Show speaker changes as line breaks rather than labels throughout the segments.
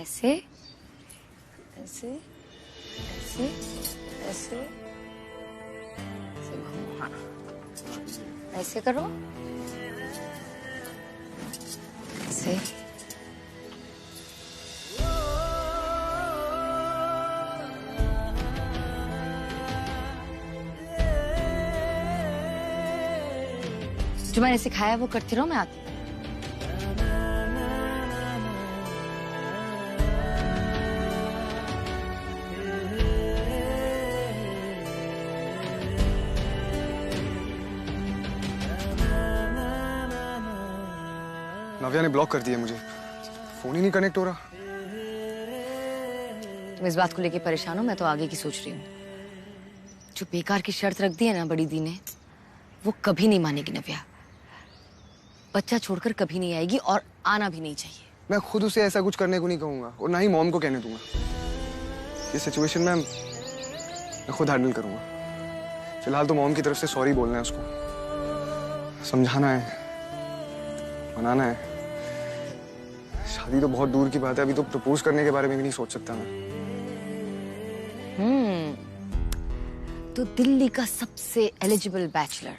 ऐसे ऐसे ऐसे ऐसे ऐसे घुमाओ, ऐसे करो, ऐसे। जो मैंने सिखाया वो करती रहो, मैं आती हूँ।
नव्या ने ब्लॉक कर दिया मुझे, फोन ही नहीं कनेक्ट हो रहा।
तुम इस बात को लेके परेशान हो, मैं तो आगे की सोच रही हूँ। जो बेकार की शर्त रख दी है ना बड़ी दी ने, वो कभी नहीं मानेगी नव्या। बच्चा छोड़कर कभी नहीं आएगी और आना भी नहीं चाहिए।
मैं खुद उसे ऐसा कुछ करने को नहीं कहूंगा और ना ही मॉम को कहने दूंगा। ये सिचुएशन में मैं खुद हैंडल करूंगा। फिलहाल तो मॉम की तरफ से सॉरी बोलना है, उसको समझाना है, मनाना है। शादी तो बहुत दूर की बात है, अभी तो प्रपोज करने के बारे में भी नहीं सोच सकता मैं।
तो दिल्ली का सबसे एलिजिबल बैचलर,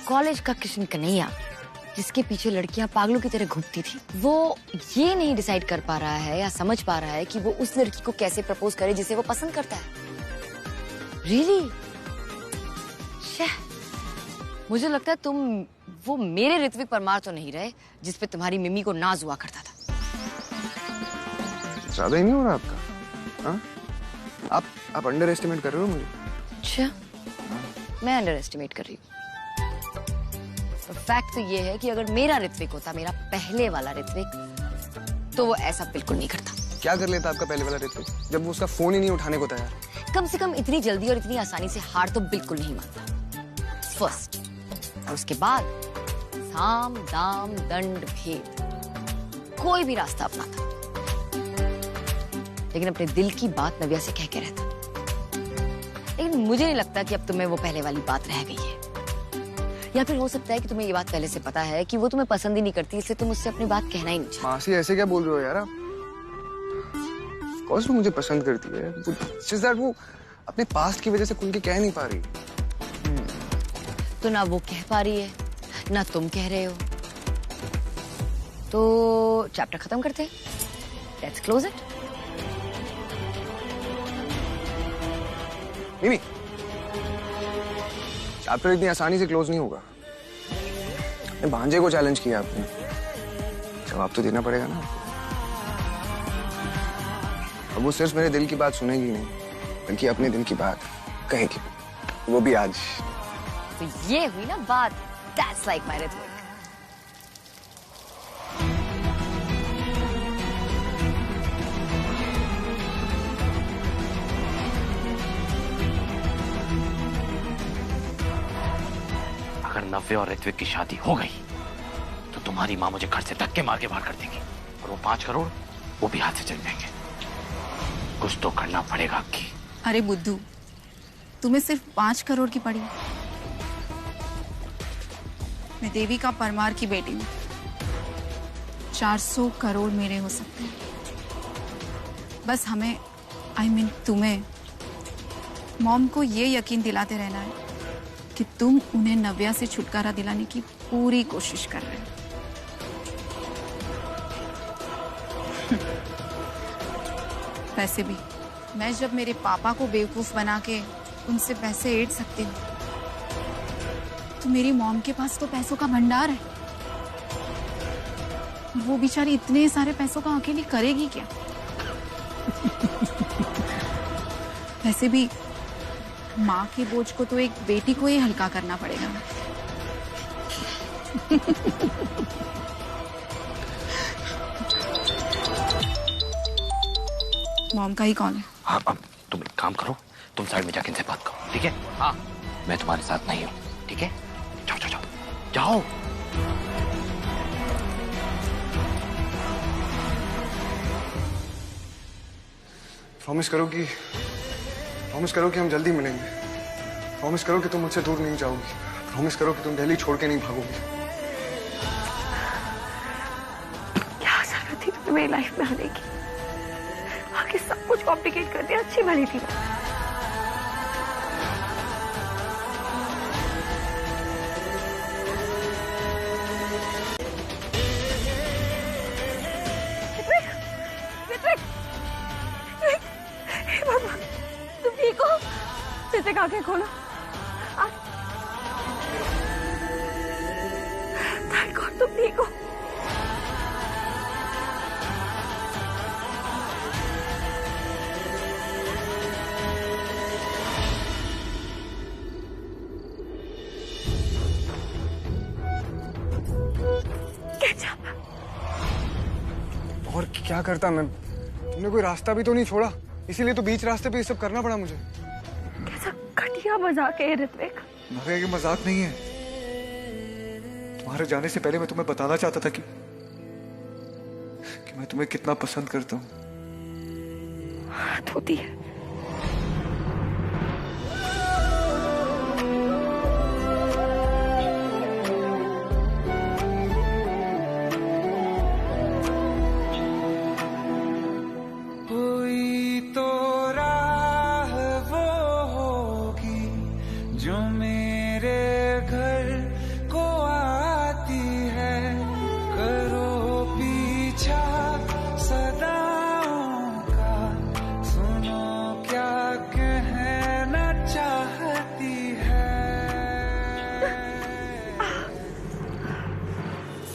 कॉलेज का कृष्ण कन्हैया, जिसके पीछे लड़कियां पागलों की तरह घूमती थी, वो ये नहीं डिसाइड कर पा रहा है या समझ पा रहा है कि वो उस लड़की को कैसे प्रपोज करे जिसे वो पसंद करता है। रियली? मुझे लगता है तुम वो मेरे ऋत्विक परमार तो नहीं रहे जिसपे तुम्हारी मिमी को नाज हुआ करता था।
ज्यादा ही नहीं हो रहा आपका? हाँ? आप अंडर एस्टिमेट कर रहे हो मुझे।
अच्छा, मैं अंडर एस्टिमेट कर रही हूँ। तो फैक्ट तो ये है कि अगर मेरा ऋत्विक होता, मेरा पहले वाला ऋत्विक, तो वो ऐसा बिल्कुल नहीं करता।
क्या कर लेता आपका पहले वाला ऋत्विक, जब वो उसका फोन ही नहीं उठाने को तैयार?
कम से कम इतनी जल्दी और इतनी आसानी से हार तो बिल्कुल नहीं मानता। फर्स्ट, और उसके बाद साम दाम दंड भेद कोई भी रास्ता अपनाता, लेकिन अपने दिल की बात नव्या से कह के रहता। लेकिन मुझे नहीं लगता कि अब तुम्हें वो पहले वाली बात रह गई है। या फिर हो सकता है कि तुम्हें ये बात पहले से पता है कि वो तुम्हें पसंद ही नहीं करती, इसलिए तुम उससे अपनी बात कहना ही नहीं चाहते।
मासी ऐसे क्या बोल रहे हो यार आप? Of course वो मुझे पसंद करती है, just that वो अपने पास्ट की वजह से खुल के कह नहीं पा रही।
तो ना वो कह पा रही है, ना तुम कह रहे हो। तो चैप्टर खत्म करते हैं। Let's close it.
मिमी, चैप्टर इतनी आसानी से क्लोज नहीं होगा। भांजे को चैलेंज किया आपने, जवाब तो देना पड़ेगा ना। अब वो सिर्फ मेरे दिल की बात सुनेगी नहीं, बल्कि अपने दिल की बात कहेगी, वो भी आज।
तो ये हुई ना बात। That's like my Ritwik.
अगर नव्या और ऋत्विक की शादी हो गई तो तुम्हारी माँ मुझे घर से धक्के मार के बाहर कर देंगी और वो 5 करोड़ वो भी हाथ से चल जाएंगे। कुछ तो करना पड़ेगा अक्की।
अरे बुद्धू, तुम्हें सिर्फ 5 करोड़ की पड़ी? मैं देविका परमार की बेटी हूँ। 400 करोड़ मेरे हो सकते हैं। बस हमें तुम्हें मॉम को ये यकीन दिलाते रहना है कि तुम उन्हें नव्या से छुटकारा दिलाने की पूरी कोशिश कर रहे हो। वैसे भी मैं जब मेरे पापा को बेवकूफ बना के उनसे पैसे ऐड सकती हूँ, तो मेरी मॉम के पास तो पैसों का भंडार है। और वो बेचारी इतने सारे पैसों का अकेली करेगी क्या? वैसे भी माँ के बोझ को तो एक बेटी को ही हल्का करना पड़ेगा। मॉम का ही कॉल है।
हाँ, अब तुम एक काम करो, तुम साइड में जाके इनसे बात करो, ठीक है? हाँ, मैं तुम्हारे साथ नहीं हूँ, ठीक है? जाओ जाओ जाओ जाओ।
प्रॉमिस करो कि हम जल्दी मिलेंगे। प्रॉमिस करो कि तुम मुझसे दूर नहीं जाओगी। प्रॉमिस करो कि तुम दिल्ली छोड़ के नहीं भागोगी।
क्या जरूरत थी तुम्हें मेरी लाइफ में आने की?
बाकी सब कुछ कॉम्प्लिकेट कर दिया। अच्छी भली थी। तुम ठीक हो? ऋतिक आंखें खोलो। थैंक गॉड तुम ठीक हो।
और क्या करता मैं? तुमने कोई रास्ता भी तो नहीं छोड़ा, इसीलिए तो बीच रास्ते पे ये सब करना पड़ा मुझे।
कैसा घटिया मजाक है ऋत्विक।
नव्या ये मजाक नहीं है। तुम्हारे जाने से पहले मैं तुम्हें बताना चाहता था कि मैं तुम्हें कितना पसंद करता हूँ।
हद होती है।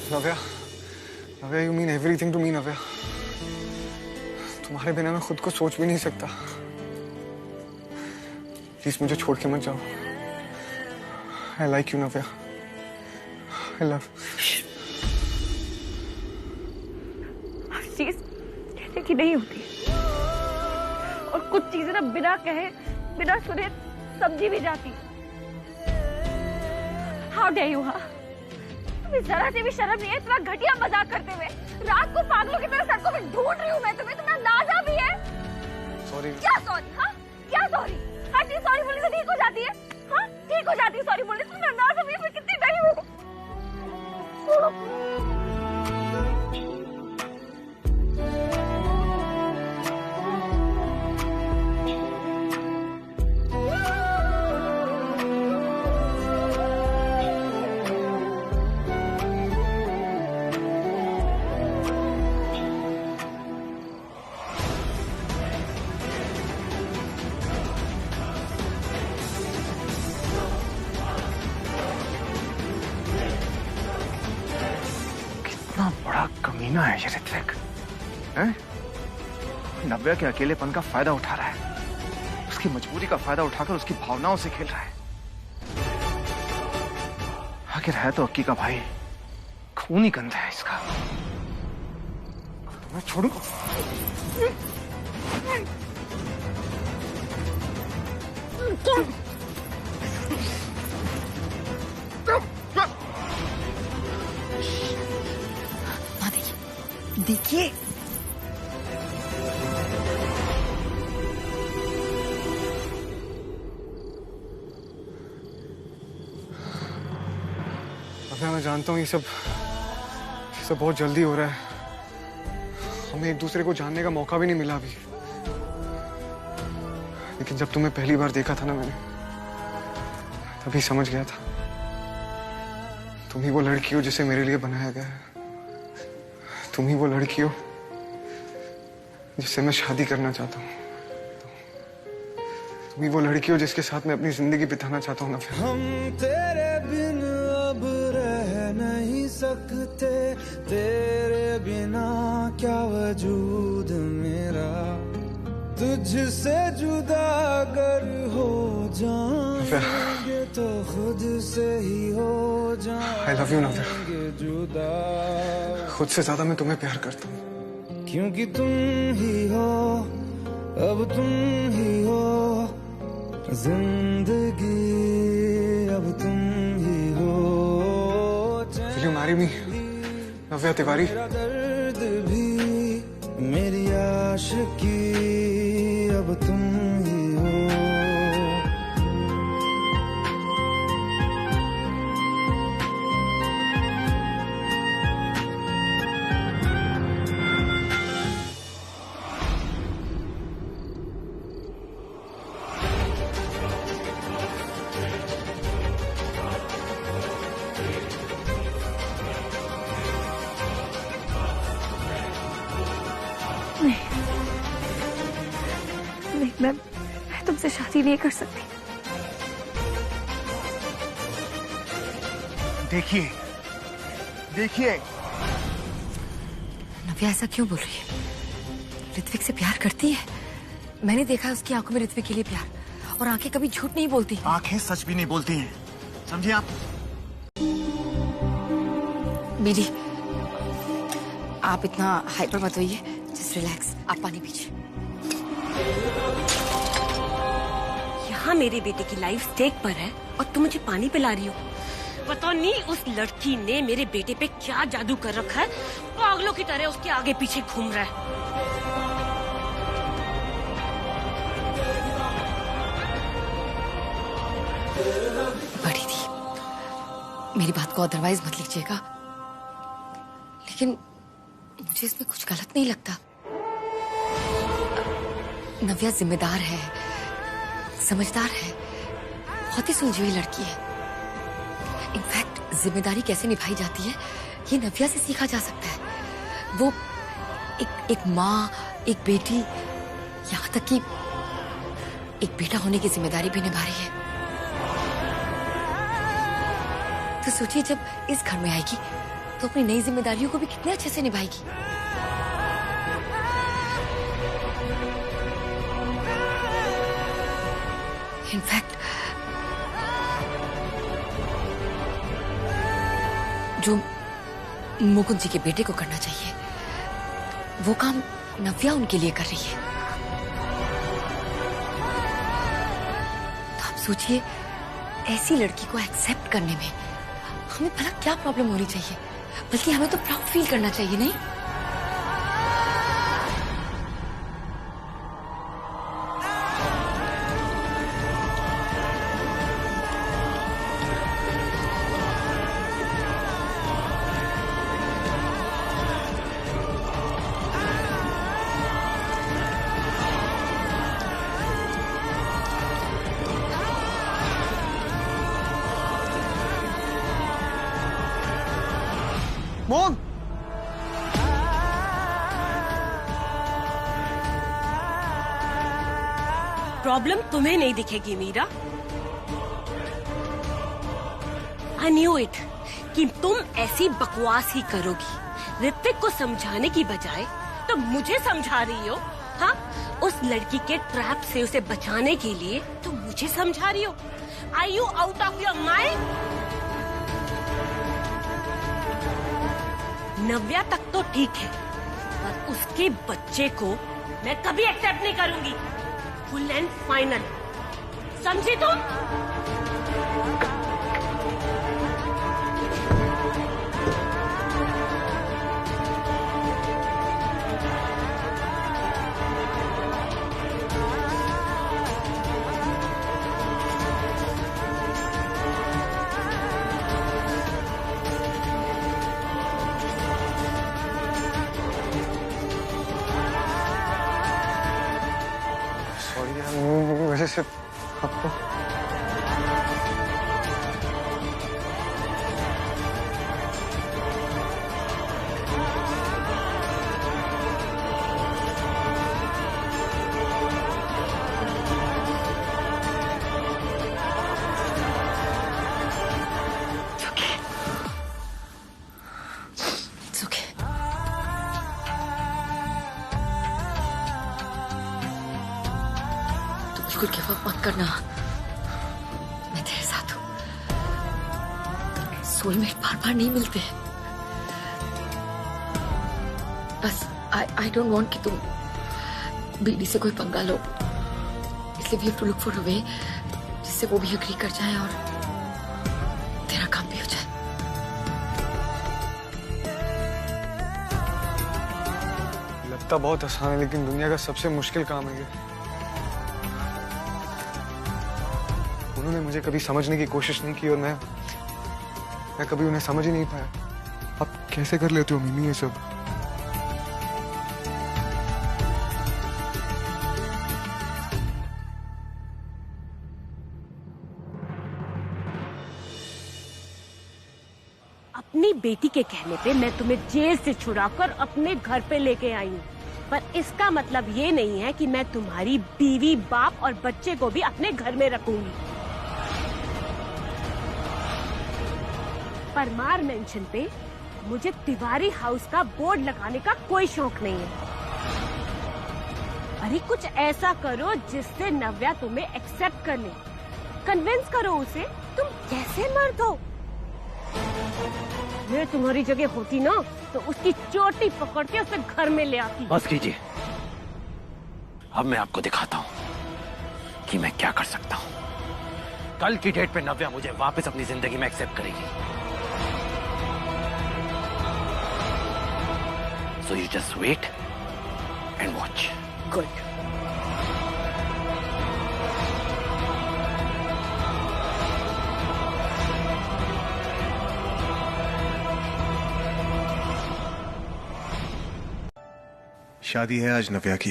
Navya, Navya you mean everything to me Navya. तुम्हारे बिना मैं खुद को सोच भी नहीं सकता। प्लीज मुझे छोड़ के मत जाओ। I like you Navya. I love.
हर चीज कहने की नहीं होती और कुछ चीजें ना बिना कहे बिना सुने समझी भी जाती। How dare you. हाँ तुम्हें जरा से भी शर्म नहीं है इतना घटिया मजाक करते हुए। रात को पागलों की तरह सड़कों में ढूंढ रही हूँ मैं तुम्हें। तुम्हें अंदाजा भी है?
सॉरी।
क्या सॉरी? हाँ क्या सॉरी? हर चीज सॉरी बोलने से ठीक हो जाती है? हाँ ठीक हो जाती है सॉरी बोलने से। तुम्हें अंदाजा भी है मैं कितनी डरी हूँ।
कितना बड़ा कमीना है ये ऋत्विक, हैं? नव्या के अकेलेपन का फायदा उठा रहा है, उसकी मजबूरी का फायदा उठाकर उसकी भावनाओं से खेल रहा है। आखिर है तो अक्की का भाई, खून ही गंदा है इसका।
मैं छोड़ू?
देखिए
अबे मैं जानता हूँ ये सब बहुत जल्दी हो रहा है। हमें एक दूसरे को जानने का मौका भी नहीं मिला अभी। लेकिन जब तुम्हें पहली बार देखा था ना मैंने, तभी समझ गया था तुम ही वो लड़की हो जिसे मेरे लिए बनाया गया है। तुम ही वो लड़की हो जिससे मैं शादी करना चाहता हूँ। तुम ही वो लड़की हो जिसके साथ मैं अपनी जिंदगी बिताना चाहता हूँ।
हम तेरे बिन अब रह नहीं सकते, तेरे बिना क्या वजूद मेरा, तुझसे जुदा अगर हो जाएंगे तो खुद से ही हो
I love you, नव्या।
जाएंगे जुदा,
खुद से ज्यादा मैं तुम्हें प्यार करता हूँ।
क्योंकि तुम ही हो, अब तुम ही हो जिंदगी, अब तुम ही हो।
Will you marry me, नव्या तिवारी?
मेरा दर्द भी, मेरी आशिकी, अब तुम ही हो।
मैं तुमसे शादी नहीं कर सकती।
देखिए देखिए,
नव्या ऐसा क्यों बोल रही है? ऋत्विक से प्यार करती है। मैंने देखा है उसकी आंखों में ऋत्विक के लिए प्यार, और आंखें कभी झूठ नहीं बोलती।
आंखें सच भी नहीं बोलती हैं, समझे आप?
बीडी, आप इतना हाइपर मत होइए, जस्ट रिलैक्स। आप पानी पीजिए।
यहाँ मेरे बेटे की लाइफ स्टेक पर है और तुम मुझे पानी पिला रही हो। पता नहीं उस लड़की ने मेरे बेटे पे क्या जादू कर रखा है, पागलों की तरह उसके आगे पीछे घूम रहा है।
बड़ी थी, मेरी बात को अदरवाइज मत लीजिएगा, लेकिन मुझे इसमें कुछ गलत नहीं लगता। नव्या जिम्मेदार है, समझदार है, बहुत ही सुलझी हुई लड़की है। इनफैक्ट जिम्मेदारी कैसे निभाई जाती है ये नव्या से सीखा जा सकता है। वो एक माँ, एक बेटी, यहाँ तक कि एक बेटा होने की जिम्मेदारी भी निभा रही है। तो सोचिए, जब इस घर में आएगी तो अपनी नई जिम्मेदारियों को भी कितने अच्छे से निभाएगी। इनफैक्ट जो मुकुंद जी के बेटे को करना चाहिए वो काम नव्या उनके लिए कर रही है। तो आप सोचिए, ऐसी लड़की को एक्सेप्ट करने में हमें भला क्या प्रॉब्लम होनी चाहिए? बल्कि हमें तो प्राउड फील करना चाहिए, नहीं?
मॉम,
प्रॉब्लम तुम्हें नहीं दिखेगी मीरा। आई न्यू इट कि तुम ऐसी बकवास ही करोगी। ऋत्विक को समझाने की बजाय तो मुझे समझा रही हो। हाँ, उस लड़की के ट्रैप से उसे बचाने के लिए तुम मुझे समझा रही हो। Are you out of your mind? Navya तक तो ठीक है, पर उसके बच्चे को मैं कभी एक्सेप्ट नहीं करूंगी। फुल एंड फाइनल, समझी तुम?
सॉरी यार, वैसे सिर्फ आपको
It's okay. तुम बिल्कुल गिव अप मत करना, मैं तेरे साथ हूँ। सोलमेट बार बार नहीं मिलते। बस आई डोंट वांट कि तुम बीडी से कोई पंगा लो, इसलिए we have to look for a way जिससे वो भी एग्री कर जाए और तेरा काम भी हो जाए।
लगता बहुत आसान है, लेकिन दुनिया का सबसे मुश्किल काम है ये। उन्होंने मुझे कभी समझने की कोशिश नहीं की और मैं कभी उन्हें समझ ही नहीं पाया। आप कैसे कर लेते हो मिमी ये सब?
अपनी बेटी के कहने पे मैं तुम्हें जेल से छुड़ाकर अपने घर पे लेके आई हूँ। पर इसका मतलब ये नहीं है कि मैं तुम्हारी बीवी, बाप और बच्चे को भी अपने घर में रखूंगी। परमार मेंशन पे मुझे तिवारी हाउस का बोर्ड लगाने का कोई शौक नहीं है। अरे कुछ ऐसा करो जिससे नव्या तुम्हें एक्सेप्ट कर ले, कन्विंस करो उसे। तुम कैसे मर्द हो? मैं तुम्हारी जगह होती ना तो उसकी चोटी पकड़ के उसे घर में ले आती।
बस कीजिए, अब मैं आपको दिखाता हूँ कि मैं क्या कर सकता हूँ। कल की डेट पे नव्या मुझे वापस अपनी जिंदगी में एक्सेप्ट करेगी। So you just wait and watch.
Good.
शादी है आज नव्या की,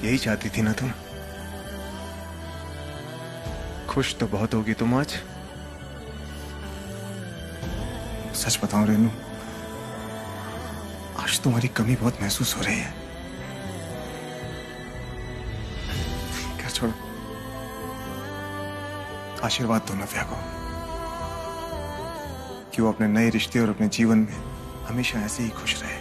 यही चाहती थी ना तुम? खुश तो बहुत होगी तुम आज। सच बताऊं रेनू, आज तुम्हारी कमी बहुत महसूस हो रही है। क्या छोड़ो, आशीर्वाद दो नव्या को कि वो अपने नए रिश्ते और अपने जीवन में हमेशा ऐसे ही खुश रहे।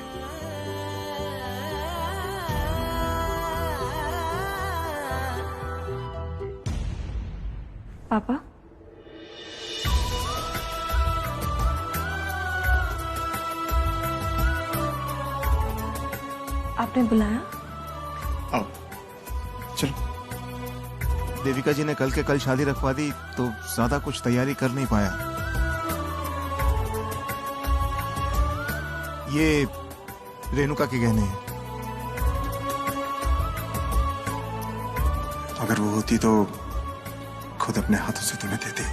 पापा, आपने बुलाया?
आओ चलो।
देविका जी ने कल के कल शादी रखवा दी तो ज्यादा कुछ तैयारी कर नहीं पाया। ये रेणुका के गहने हैं।
अगर वो होती तो खुद अपने हाथों से तुम्हें देती।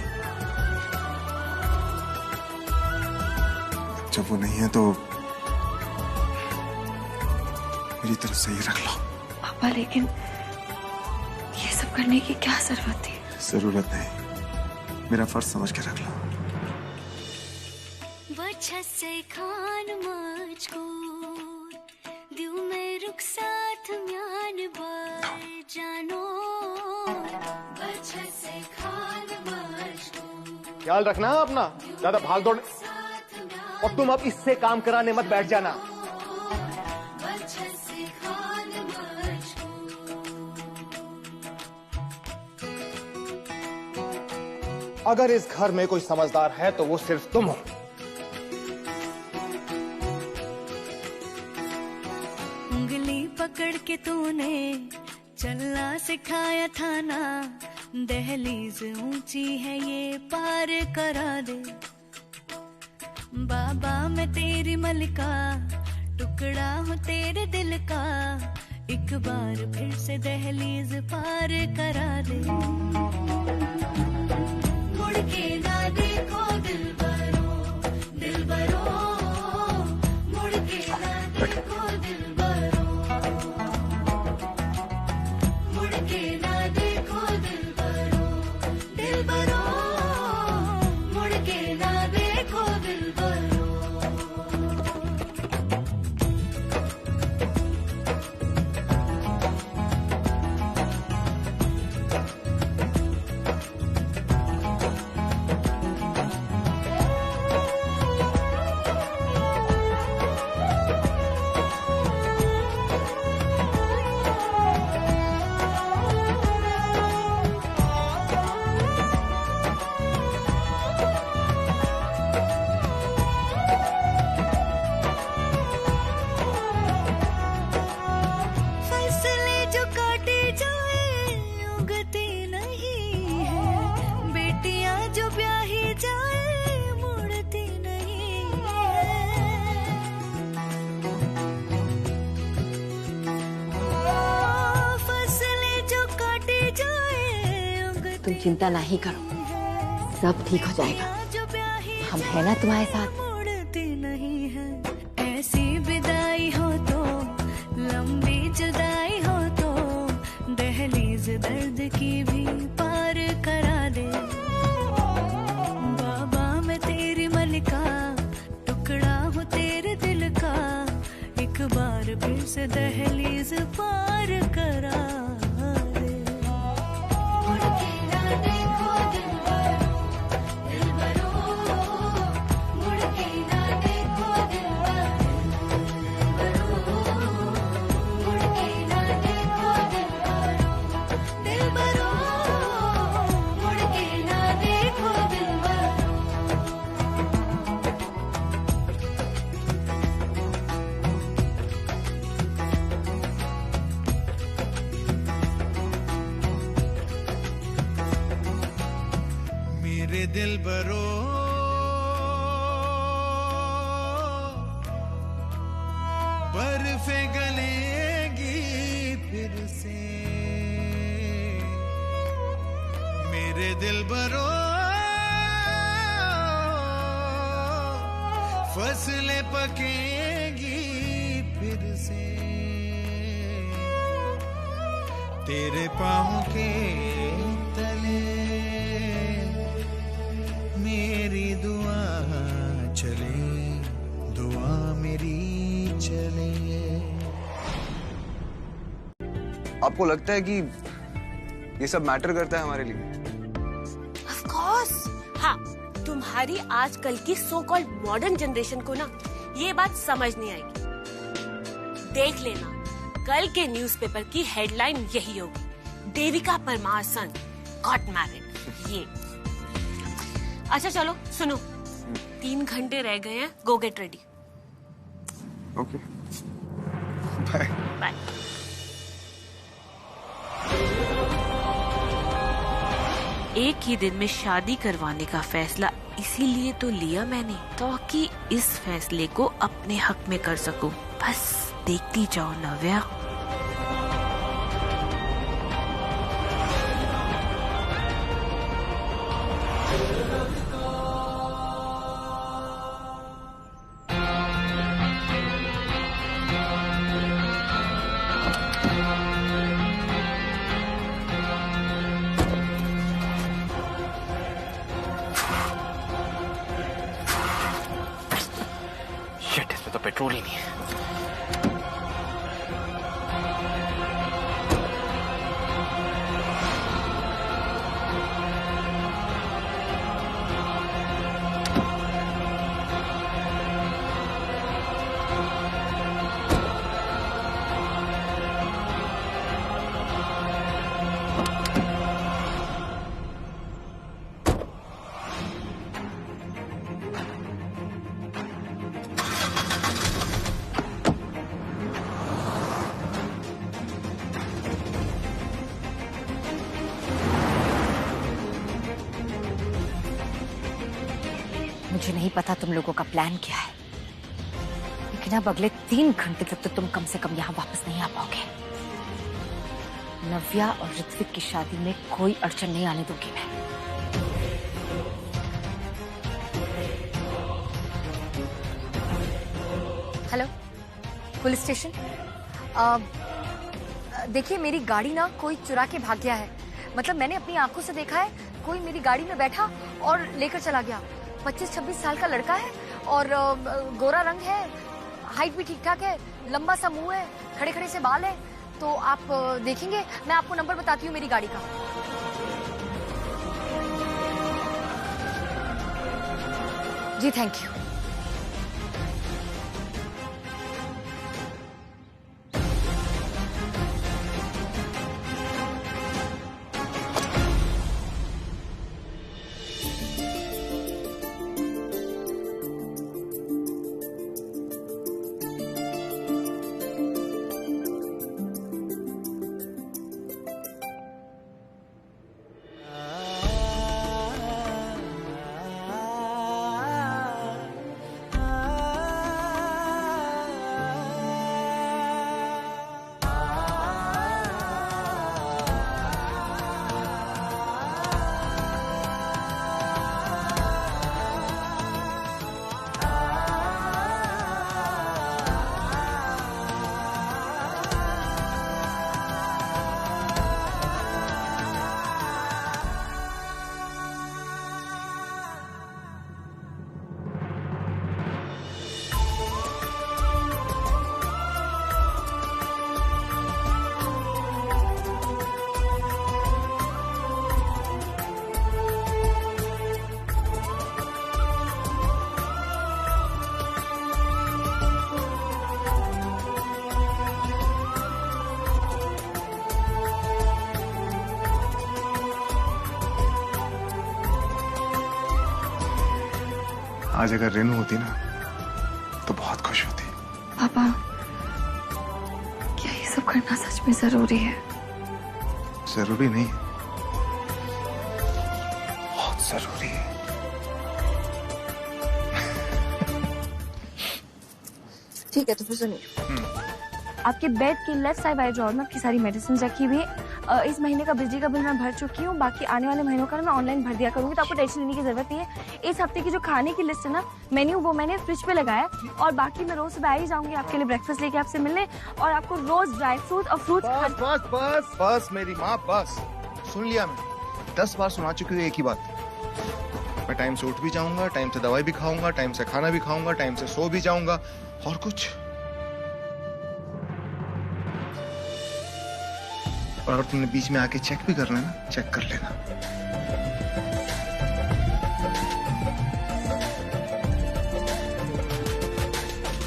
जब वो नहीं है तो मेरी तरफ से ये रख लो।
पापा, लेकिन ये सब करने की क्या जरूरत थी?
जरूरत नहीं, मेरा फर्ज समझ के रख लो।
ख्याल रखना अपना, ज्यादा भाग दौड़, और तुम अब इससे काम कराने मत बैठ जाना। अगर इस घर में कोई समझदार है तो वो सिर्फ तुम हो।
उंगली पकड़ के तूने चलना सिखाया था ना, दहलीज ऊंची है ये पार करा दे। बाबा मैं तेरी मलिका, टुकड़ा हूँ तेरे दिल का, एक बार फिर से दहलीज पार करा दे। मुड़ के ना देखो दिलबरो, दिलबरो, मुड़ के ना देखो दिलबरो, मुड़ के ना देखो दिलबरो, दिलबरो, मुड़ के ना देखो दिलबरो।
तुम चिंता नहीं करो, सब ठीक हो जाएगा। हम है ना तुम्हारे साथ।
मुड़ती नहीं है ऐसी विदाई हो तो, लंबी जुदाई हो तो, दहलीज दर्द की भी पार करा दे। बाबा मैं तेरी मलिका, टुकड़ा हूँ तेरे दिल का, एक बार फिर से दहलीज पार करा दे। मुड़ के ना देखो दिलबरो, दिलबरो, मुड़ के ना देखो दिलबरो, मुड़ के ना देखो दिलबरो, दिलबरो, मुड़ के ना देखो दिलबरो।
मेरे दिल बरो बर्फे गलेगी फिर से, मेरे दिल बरो फसलें पकेगी फिर से, तेरे पाँव के तले मेरी दुआ चले, दुआ मेरी चले।
आपको लगता है कि ये सब मैटर करता है हमारे लिए?
Of course, हाँ, तुम्हारी आजकल की सो कॉल्ड मॉडर्न जनरेशन को ना ये बात समझ नहीं आएगी। देख लेना, कल के न्यूज़पेपर की हेडलाइन यही होगी, Devika Parmar son got married. ये अच्छा चलो सुनो, 3 घंटे रह गए हैं, go get ready.
Okay, bye
bye. एक ही दिन में शादी करवाने का फैसला इसीलिए तो लिया मैंने, ताकि इस फैसले को अपने हक में कर सकूं। बस देखती जाओ नव्या।
शिट, इसमें तो पेट्रोल ही नहीं है।
मुझे नहीं पता तुम लोगों का प्लान क्या है, लेकिन अब अगले 3 घंटे तक तो तुम कम से कम यहाँ वापस नहीं आ पाओगे। नव्या और ऋत्विक की शादी में कोई अड़चन नहीं आने दूंगी मैं। Hello, police station. देखिए, मेरी गाड़ी ना कोई चुरा के भाग गया है। मतलब मैंने अपनी आंखों से देखा है, कोई मेरी गाड़ी में बैठा और लेकर चला गया। 25-26 साल का लड़का है और गोरा रंग है, हाइट भी ठीक ठाक है, लंबा सा मुंह है, खड़े खड़े से बाल है। तो आप देखेंगे, मैं आपको नंबर बताती हूँ मेरी गाड़ी का। जी थैंक यू।
आज अगर रेनू होती ना तो बहुत खुश होती।
पापा, क्या ये सब करना सच में जरूरी है?
जरूरी नहीं, बहुत जरूरी है।
ठीक है, तो फिर सुनिए। आपके बेड के लेफ्ट साइड वाले ड्रॉअर में आपकी सारी मेडिसिन रखी हुई है। इस महीने का बिजली का बिल मैं भर चुकी हूँ, बाकी आने वाले महीनों का मैं ऑनलाइन भर दिया करूंगी, तो आपको टेंशन लेने की जरूरत नहीं है। इस हफ्ते की जो खाने की लिस्ट है ना, मेन्यू, वो मैंने फ्रिज पे लगाया है, और बाकी मैं रोज सुबह आ ही जाऊंगी आपके लिए ब्रेकफास्ट लेके आपसे मिलने, और आपको रोज ड्राई फ्रूट और फ्रूट।
बस बस बस बस मेरी माँ, बस सुन लिया। मैं 10 बार सुना चुकी हूँ एक ही बात। मैं टाइम से उठ भी जाऊंगा, टाइम से दवाई भी खाऊंगा, टाइम से खाना भी खाऊंगा, टाइम से सो भी जाऊंगा, और कुछ। और अगर तुमने बीच में आके चेक भी करना है ना, चेक कर लेना।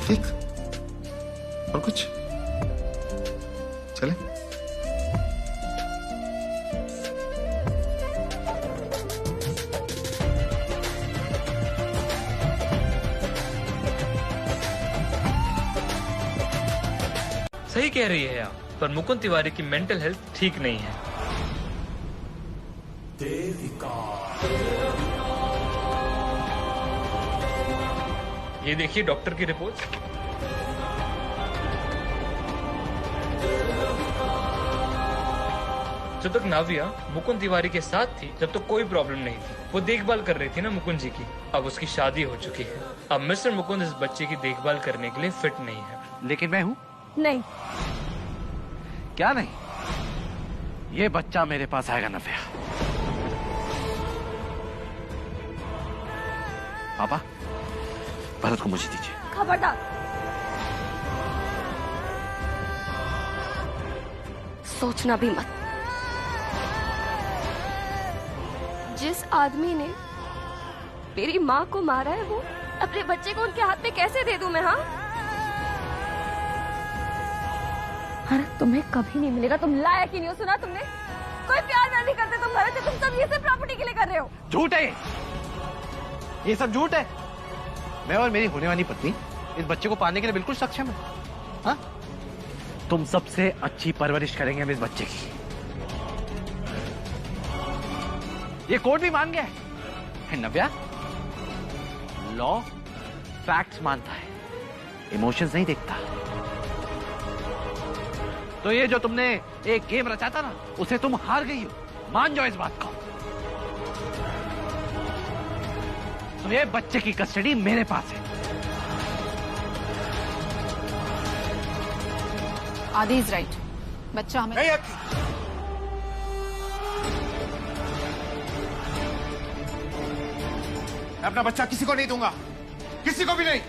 ठीक? और कुछ? चले?
सही कह रही है आप, पर मुकुंद तिवारी की मेंटल हेल्थ ठीक नहीं है। ये देखिए डॉक्टर की रिपोर्ट। जब तक नाविया मुकुंद तिवारी के साथ थी, जब तक कोई प्रॉब्लम नहीं थी। वो देखभाल कर रही थी ना मुकुंद जी की। अब उसकी शादी हो चुकी है, अब मिस्टर मुकुंद इस बच्चे की देखभाल करने के लिए फिट नहीं है।
लेकिन मैं हूँ।
नहीं।
क्या नहीं? ये बच्चा मेरे पास आएगा नव्या। पापा, भरत को मुझे दीजिए।
खबरदार। सोचना भी मत। जिस आदमी ने मेरी माँ को मारा है, वो अपने बच्चे को उनके हाथ में कैसे दे दूं मैं? हाँ, अरे तुम्हें कभी नहीं मिलेगा, तुम लायक ही नहीं हो। सुना तुमने? कोई प्यार व्यार नहीं करते तुम भरत, तुम सब ये सब प्रॉपर्टी के लिए कर रहे हो।
झूठ है ये सब, झूठ है। मैं और मेरी होने वाली पत्नी इस बच्चे को पाने के लिए बिल्कुल सक्षम है। हाँ? तुम सबसे अच्छी परवरिश करेंगे हम इस बच्चे की। ये कोर्ट भी मान गया है नव्या। लॉ फैक्ट्स मानता है, इमोशंस नहीं देखता। तो ये जो तुमने एक गेम रचा था ना, उसे तुम हार गई हो, मान जाओ इस बात को। तो ये बच्चे की कस्टडी मेरे पास है।
आदि इज राइट, बच्चा हमें
नहीं। मैं अपना बच्चा किसी को नहीं दूंगा, किसी को भी नहीं।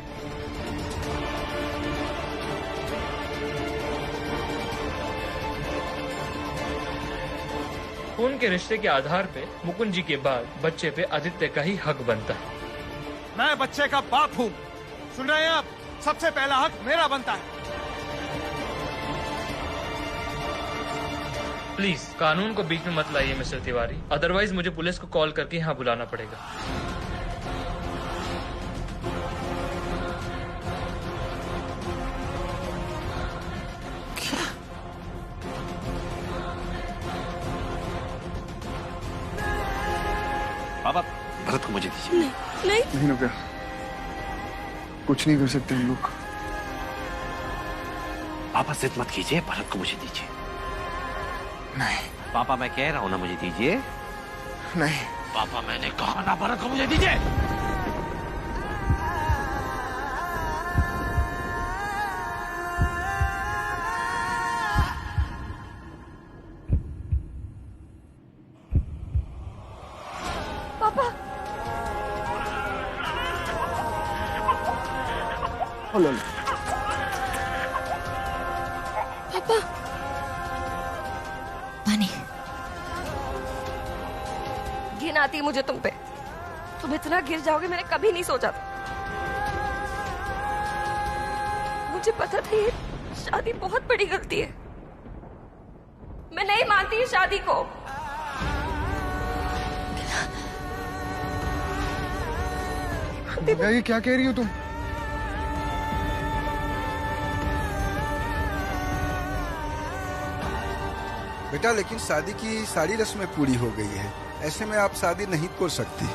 खून के रिश्ते के आधार पे मुकुंद जी के बाद बच्चे पे आदित्य का ही हक बनता है।
मैं बच्चे का बाप हूँ, सुन रहे हैं आप? सबसे पहला हक मेरा बनता है।
प्लीज कानून को बीच में मत लाइए मिस्टर तिवारी, अदरवाइज मुझे पुलिस को कॉल करके यहाँ बुलाना पड़ेगा।
पापा, भरत को मुझे दीजिए।
नहीं नव्या, कुछ नहीं कर सकते हम लोग।
पापा जिद मत कीजिए, भरत को मुझे दीजिए।
नहीं
पापा, मैं कह रहा हूं ना मुझे दीजिए।
नहीं
पापा, मैंने कहा ना भरत को मुझे दीजिए।
पापा, पापा,
पानी।
घिन आती है मुझे तुम पे। तुम इतना गिर जाओगे मैंने कभी नहीं सोचा था। मुझे पता था ये शादी बहुत बड़ी गलती है। मैं नहीं मानती इस शादी को।
नव्या, ये क्या कह रही हो तुम?
बेटा, लेकिन शादी की सारी रस्में पूरी हो गई है, ऐसे में आप शादी नहीं कर सकती।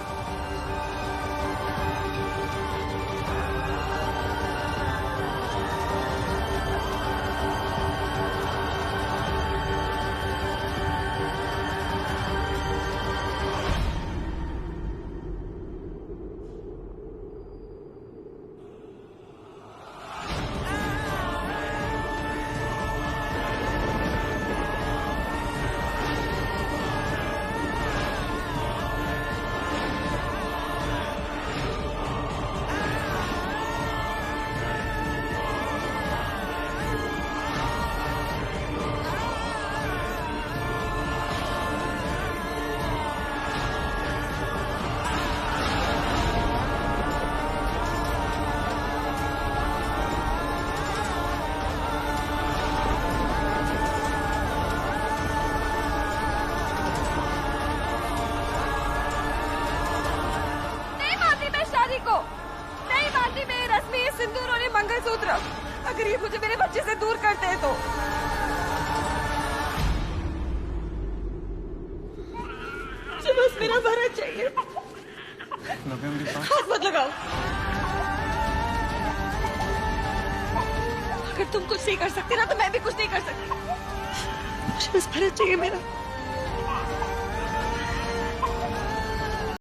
सिंदूर और ये मंगलसूत्र, अगर ये मुझे मेरे बच्चे से दूर करते हैं तो। मुझे बस मेरा भरत चाहिए। हाथ मत लगाओ। अगर तुम कुछ नहीं कर सकते ना तो मैं भी कुछ नहीं कर सकती। मुझे बस भरत चाहिए मेरा।